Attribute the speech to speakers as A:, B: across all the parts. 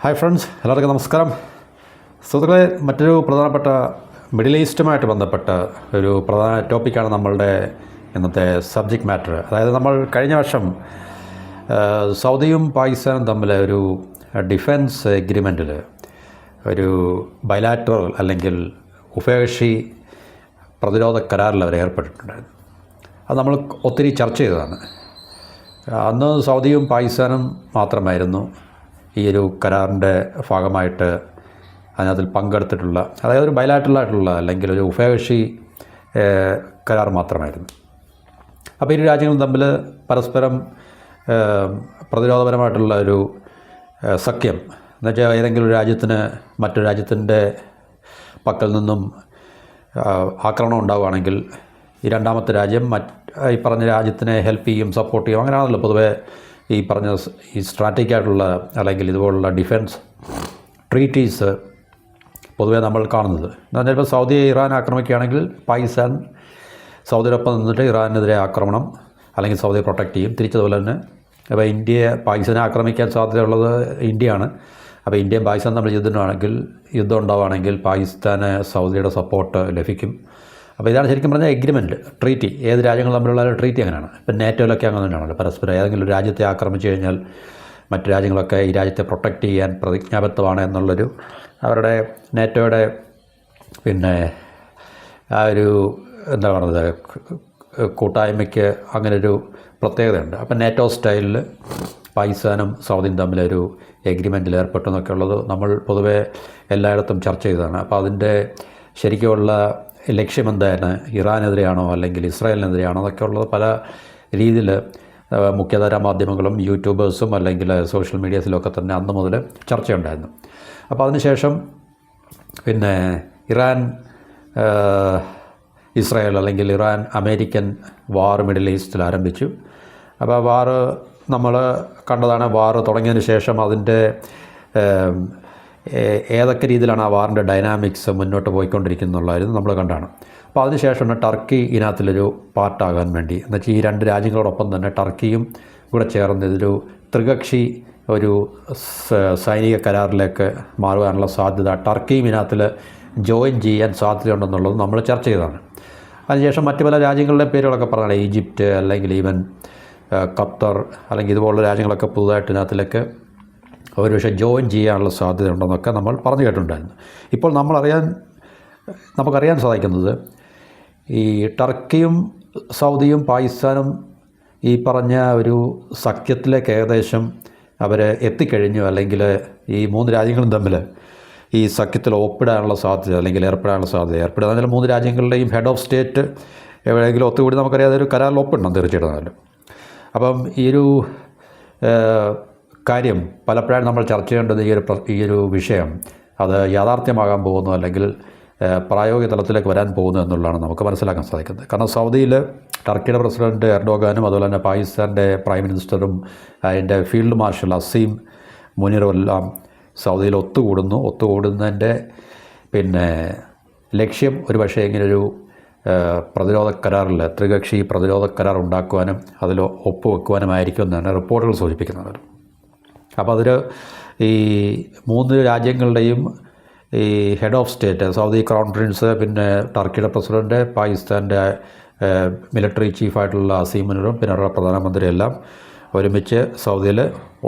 A: Hi friends, എല്ലാവർക്കും നമസ്കാരം. സുഹൃത്തുക്കളെ, മറ്റൊരു പ്രധാനപ്പെട്ട മിഡിൽ ഈസ്റ്റുമായിട്ട് ബന്ധപ്പെട്ട ഒരു പ്രധാന ടോപ്പിക്കാണ് നമ്മളുടെ ഇന്നത്തെ സബ്ജക്റ്റ് മാറ്റർ. അതായത് നമ്മൾ കഴിഞ്ഞ വർഷം സൗദിയും പാകിസ്ഥാനും തമ്മിൽ ഒരു ഡിഫൻസ് എഗ്രിമെൻറ്റിൽ ഒരു ബൈലാറ്ററൽ അല്ലെങ്കിൽ ഉഭയകക്ഷി പ്രതിരോധ കരാറിൽ അവർ ഏർപ്പെട്ടിട്ടുണ്ടായിരുന്നു. അത് നമ്മൾ ഒത്തിരി ചർച്ച ചെയ്തതാണ്. അന്ന് സൗദിയും പാകിസ്ഥാനും മാത്രമായിരുന്നു ഈ ഒരു കരാറിൻ്റെ ഭാഗമായിട്ട് അതിനകത്തിൽ പങ്കെടുത്തിട്ടുള്ള, അതായത് ഒരു ബൈലാറ്ററലായിട്ടുള്ള അല്ലെങ്കിൽ ഒരു ഉഭയകക്ഷി കരാർ മാത്രമായിരുന്നു. അപ്പോൾ ഇരു രാജ്യങ്ങളും തമ്മിൽ പരസ്പരം പ്രതിരോധപരമായിട്ടുള്ള ഒരു സഖ്യം എന്നുവെച്ചാൽ ഏതെങ്കിലും ഒരു രാജ്യത്തിന് മറ്റൊരു രാജ്യത്തിൻ്റെ പക്കൽ നിന്നും ആക്രമണം ഉണ്ടാവുകയാണെങ്കിൽ ഈ രണ്ടാമത്തെ രാജ്യം ഈ പറഞ്ഞ രാജ്യത്തിനെ ഹെൽപ്പ് ചെയ്യും, സപ്പോർട്ട് ചെയ്യും. അങ്ങനെയാണല്ലോ പൊതുവേ ഈ പറഞ്ഞ ഈ സ്ട്രാറ്റജിക്കായിട്ടുള്ള അല്ലെങ്കിൽ ഇതുപോലുള്ള ഡിഫൻസ് ട്രീറ്റീസ് പൊതുവേ നമ്മൾ കാണുന്നത്. എന്ന് പറഞ്ഞാൽ ഇപ്പോൾ സൗദിയെ ഇറാൻ ആക്രമിക്കുകയാണെങ്കിൽ പാകിസ്ഥാൻ സൗദിയോടൊപ്പം നിന്നിട്ട് ഇറാനെതിരെ ആക്രമണം അല്ലെങ്കിൽ സൗദിയെ പ്രൊട്ടക്റ്റ് ചെയ്യും. തിരിച്ചതുപോലെ തന്നെ അപ്പോൾ ഇന്ത്യയെ പാകിസ്ഥാനെ ആക്രമിക്കാൻ സാധ്യതയുള്ളത് ഇന്ത്യയാണ്. അപ്പോൾ ഇന്ത്യയും പാകിസ്ഥാൻ തമ്മിൽ യുദ്ധം ഉണ്ടാവുകയാണെങ്കിൽ പാകിസ്ഥാന് സൗദിയുടെ സപ്പോർട്ട് ലഭിക്കും. അപ്പോൾ ഇതാണ് ശരിക്കും പറഞ്ഞാൽ എഗ്രിമെൻറ്റ്, ട്രീറ്റി. ഏത് രാജ്യങ്ങൾ തമ്മിലുള്ള ട്രീറ്റി അങ്ങനെയാണ്. ഇപ്പം നേറ്റോയിലൊക്കെ അങ്ങനെ തന്നെയാണല്ലോ. പരസ്പരം ഏതെങ്കിലും ഒരു രാജ്യത്തെ ആക്രമിച്ചു കഴിഞ്ഞാൽ മറ്റു രാജ്യങ്ങളൊക്കെ ഈ രാജ്യത്തെ പ്രൊട്ടക്റ്റ് ചെയ്യാൻ പ്രതിജ്ഞാബദ്ധമാണ് എന്നുള്ളൊരു അവരുടെ നേറ്റോയുടെ പിന്നെ ആ ഒരു എന്താ പറയുന്നത് കൂട്ടായ്മയ്ക്ക് അങ്ങനൊരു പ്രത്യേകതയുണ്ട്. അപ്പം നേറ്റോ സ്റ്റൈലിൽ പാകിസ്ഥാനും സൗദിയും തമ്മിലൊരു എഗ്രിമെൻറ്റിൽ ഏർപ്പെട്ടു എന്നൊക്കെ ഉള്ളത് നമ്മൾ പൊതുവേ എല്ലായിടത്തും ചർച്ച ചെയ്തതാണ്. അപ്പോൾ അതിൻ്റെ ശരിക്കുമുള്ള ലക്ഷ്യം എന്താണ്? ഇറാനെതിരെയാണോ അല്ലെങ്കിൽ ഇസ്രായേലിനെതിരെയാണോ എന്നൊക്കെ ഉള്ളത് പല രീതിയിൽ മുഖ്യധാരാ മാധ്യമങ്ങളും യൂട്യൂബേഴ്സും അല്ലെങ്കിൽ സോഷ്യൽ മീഡിയസിലൊക്കെ തന്നെ അന്ന് മുതൽ ചർച്ചയുണ്ടായിരുന്നു. അപ്പോൾ അതിനുശേഷം പിന്നെ ഇറാൻ ഇസ്രായേൽ അല്ലെങ്കിൽ ഇറാൻ അമേരിക്കൻ വാർ മിഡിൽ ഈസ്റ്റിൽ ആരംഭിച്ചു. അപ്പോൾ വാർ നമ്മൾ കണ്ടതാണ്. വാർ തുടങ്ങിയതിന് ശേഷം അതിൻ്റെ ഏതൊക്കെ രീതിയിലാണ് ആ വാറിൻ്റെ ഡൈനാമിക്സ് മുന്നോട്ട് പോയിക്കൊണ്ടിരിക്കുന്നുള്ളതായിരുന്നു നമ്മൾ കണ്ടാണ്. അപ്പോൾ അതിനുശേഷമാണ് ടർക്കി ഇതിനകത്തിലൊരു പാർട്ടാകാൻ വേണ്ടി, എന്നുവെച്ചാൽ ഈ രണ്ട് രാജ്യങ്ങളോടൊപ്പം തന്നെ ടർക്കിയും കൂടെ ചേർന്ന് ഇതൊരു ത്രികക്ഷി ഒരു സൈനിക കരാറിലേക്ക് മാറുവാനുള്ള സാധ്യത, ടർക്കിയും ഇതിനകത്തിൽ ജോയിൻ ചെയ്യാൻ സാധ്യതയുണ്ടെന്നുള്ളത് നമ്മൾ ചർച്ച ചെയ്തതാണ്. അതിനുശേഷം മറ്റു പല രാജ്യങ്ങളുടെ പേരുകളൊക്കെ പറഞ്ഞാൽ ഈജിപ്റ്റ് അല്ലെങ്കിൽ ഈവൻ ഖത്തർ അല്ലെങ്കിൽ ഇതുപോലുള്ള രാജ്യങ്ങളൊക്കെ പുതുതായിട്ട് ഇതിനകത്തിലേക്ക് ഒരുപക്ഷെ ജോയിൻ ചെയ്യാനുള്ള സാധ്യതയുണ്ടെന്നൊക്കെ നമ്മൾ പറഞ്ഞു കേട്ടിട്ടുണ്ടായിരുന്നു. ഇപ്പോൾ നമുക്കറിയാൻ സാധിക്കുന്നത് ഈ ടർക്കിയും സൗദിയും പാകിസ്ഥാനും ഈ പറഞ്ഞ ഒരു സഖ്യത്തിലേക്ക് ഏകദേശം അവർ എത്തിക്കഴിഞ്ഞു. അല്ലെങ്കിൽ ഈ മൂന്ന് രാജ്യങ്ങളും തമ്മിൽ ഈ സഖ്യത്തിൽ ഒപ്പിടാനുള്ള സാധ്യത അല്ലെങ്കിൽ ഏർപ്പെടാനുള്ള സാധ്യത ഏർപ്പെടുക. മൂന്ന് രാജ്യങ്ങളുടെയും ഹെഡ് ഓഫ് സ്റ്റേറ്റ് എവിടെയെങ്കിലും ഒത്തുകൂടി നമുക്കറിയാം അതൊരു കരാറിൽ ഒപ്പിടണം തീർച്ചയായിട്ടും. അപ്പം ഈ ഒരു കാര്യം പലപ്പോഴും നമ്മൾ ചർച്ച ചെയ്യേണ്ടത് ഈ ഒരു വിഷയം അത് യാഥാർത്ഥ്യമാകാൻ പോകുന്നു അല്ലെങ്കിൽ പ്രായോഗിക തലത്തിലേക്ക് വരാൻ പോകുന്നു എന്നുള്ളതാണ് നമുക്ക് മനസ്സിലാക്കാൻ സാധിക്കുന്നത്. കാരണം സൗദിയിൽ ടർക്കിയുടെ പ്രസിഡൻറ്റ് എർഡോഗാനും അതുപോലെ തന്നെ പാകിസ്ഥാൻ്റെ പ്രൈം മിനിസ്റ്ററും അതിൻ്റെ ഫീൽഡ് മാർഷൽ അസീം മുനീറും എല്ലാം സൗദിയിൽ ഒത്തുകൂടുന്നതിൻ്റെ പിന്നെ ലക്ഷ്യം ഒരുപക്ഷെ ഇങ്ങനൊരു പ്രതിരോധ കരാറിൽ ത്രികക്ഷി പ്രതിരോധ കരാർ ഉണ്ടാക്കുവാനും അതിൽ ഒപ്പുവെക്കുവാനുമായിരിക്കും എന്നാണ് റിപ്പോർട്ടുകൾ സൂചിപ്പിക്കുന്നത്. അപ്പോൾ അതിൽ ഈ മൂന്ന് രാജ്യങ്ങളുടെയും ഈ head of state, Saudi crown Prince, പിന്നെ ടർക്കിയുടെ പ്രസിഡൻറ്റ്, പാകിസ്ഥാൻ്റെ മിലിറ്ററി ചീഫായിട്ടുള്ള അസീം മുനീറും പിന്നെ അവരുടെ പ്രധാനമന്ത്രി എല്ലാം ഒരുമിച്ച് സൗദിയിൽ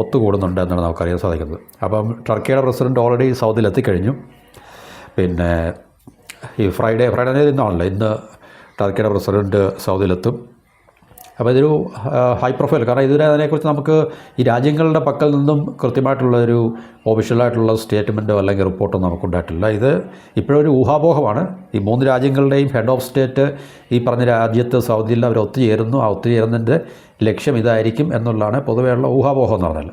A: ഒത്തുകൂടുന്നുണ്ട് എന്നാണ് നമുക്കറിയാൻ സാധിക്കുന്നത്. അപ്പം ടർക്കിയുടെ പ്രസിഡൻറ്റ് ഓൾറെഡി സൗദിയിൽ എത്തിക്കഴിഞ്ഞു. പിന്നെ ഈ ഫ്രൈഡേ ഇന്നാണല്ലോ, ഇന്ന് ടർക്കിയുടെ പ്രസിഡൻറ്റ് സൗദിയിലെത്തും. അപ്പോൾ ഇതൊരു ഹൈ പ്രൊഫൈൽ, കാരണം ഇതുവരെ അതിനെക്കുറിച്ച് നമുക്ക് ഈ രാജ്യങ്ങളുടെ പക്കൽ നിന്നും കൃത്യമായിട്ടുള്ളൊരു ഒഫീഷ്യലായിട്ടുള്ള സ്റ്റേറ്റ്മെൻറ്റോ അല്ലെങ്കിൽ റിപ്പോർട്ടോ നമുക്കുണ്ടായിട്ടില്ല. ഇത് ഇപ്പോഴൊരു ഊഹാപോഹമാണ്. ഈ മൂന്ന് രാജ്യങ്ങളുടെയും ഹെഡ് ഓഫ് സ്റ്റേറ്റ് ഈ പറഞ്ഞ രാജ്യത്ത് സൗദിയിൽ അവർ ഒത്തുചേരുന്നു. ആ ഒത്തുചേരുന്നതിൻ്റെ ലക്ഷ്യം ഇതായിരിക്കും എന്നുള്ളതാണ് പൊതുവെയുള്ള ഊഹാപോഹം എന്ന് പറഞ്ഞാൽ.